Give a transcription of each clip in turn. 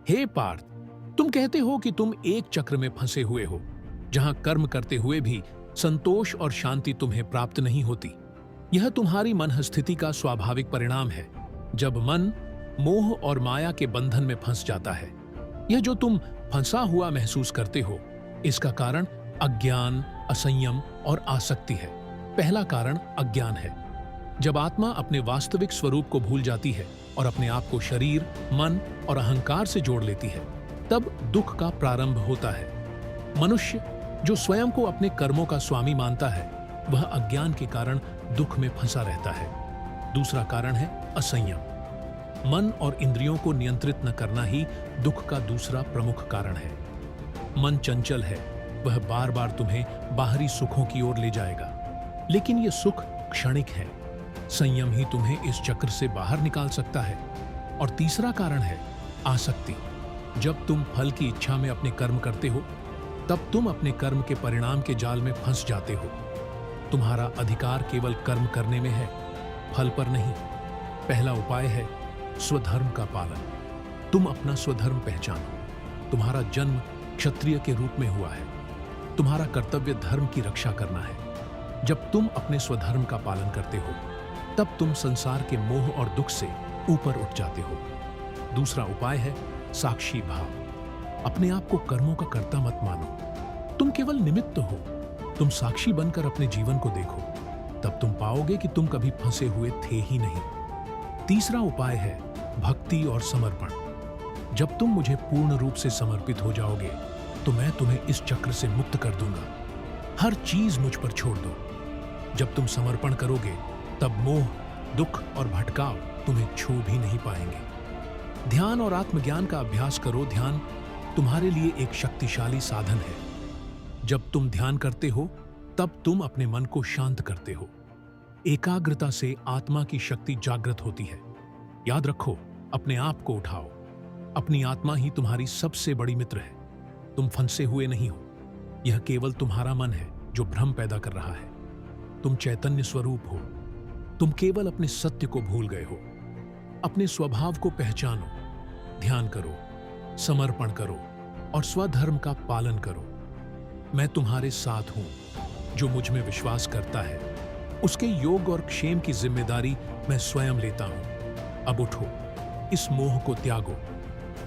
हे पार्थ, तुम कहते हो कि तुम एक चक्र में फंसे हुए हो, जहां कर्म करते हुए भी संतोष और शांति तुम्हें प्राप्त नहीं होती। यह तुम्हारी मन स्थिति का स्वाभाविक परिणाम है। जब मन मोह और माया के बंधन में फंस जाता है, यह जो तुम फंसा हुआ महसूस करते हो, इसका कारण अज्ञान, असंयम और आसक्ति है। पहला कारण अज्ञान है। जब आत्मा अपने वास्तविक स्वरूप को भूल जाती है और अपने आप को शरीर, मन और अहंकार से जोड़ लेती है, तब दुख का प्रारंभ होता है। मनुष्य जो स्वयं को अपने कर्मों का स्वामी मानता है, वह अज्ञान के कारण दुख में फंसा रहता है। दूसरा कारण है असंयम। मन और इंद्रियों को नियंत्रित न करना ही दुख का दूसरा प्रमुख कारण है। मन चंचल है, वह बार बार तुम्हें बाहरी सुखों की ओर ले जाएगा, लेकिन यह सुख क्षणिक है। संयम ही तुम्हें इस चक्र से बाहर निकाल सकता है। और तीसरा कारण है आसक्ति। जब तुम फल की इच्छा में अपने कर्म करते हो, तब तुम अपने कर्म के परिणाम के जाल में फंस जाते हो। तुम्हारा अधिकार केवल कर्म करने में है, फल पर नहीं। पहला उपाय है स्वधर्म का पालन। तुम अपना स्वधर्म पहचानो। तुम्हारा जन्म क्षत्रिय के रूप में हुआ है। तुम्हारा कर्तव्य धर्म की रक्षा करना है। जब तुम अपने स्वधर्म का पालन करते हो, तब तुम संसार के मोह और दुख से ऊपर उठ जाते हो। दूसरा उपाय है साक्षी भाव। अपने आप को कर्मों का कर्ता मत मानो। तुम केवल निमित्त हो। तुम साक्षी बनकर अपने जीवन को देखो, तब तुम पाओगे कि तुम कभी फंसे हुए थे ही नहीं। तीसरा उपाय है भक्ति और समर्पण। जब तुम मुझे पूर्ण रूप से समर्पित हो जाओगे, तो मैं तुम्हें इस चक्र से मुक्त कर दूंगा। हर चीज मुझ पर छोड़ दो। जब तुम समर्पण करोगे, तब मोह, दुख और भटकाव तुम्हें छू भी नहीं पाएंगे। ध्यान और आत्मज्ञान का अभ्यास करो। ध्यान तुम्हारे लिए एक शक्तिशाली साधन है। जब तुम ध्यान करते हो, तब तुम अपने मन को शांत करते हो। एकाग्रता से आत्मा की शक्ति जागृत होती है। याद रखो, अपने आप को उठाओ। अपनी आत्मा ही तुम्हारी सबसे बड़ी मित्र है। तुम फंसे हुए नहीं हो। यह केवल तुम्हारा मन है जो भ्रम पैदा कर रहा है। तुम चैतन्य स्वरूप हो। तुम केवल अपने सत्य को भूल गए हो। अपने स्वभाव को पहचानो, ध्यान करो, समर्पण करो और स्वधर्म का पालन करो। मैं तुम्हारे साथ हूं। जो मुझ में विश्वास करता है, उसके योग और क्षेम की जिम्मेदारी मैं स्वयं लेता हूं। अब उठो, इस मोह को त्यागो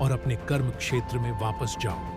और अपने कर्म क्षेत्र में वापस जाओ।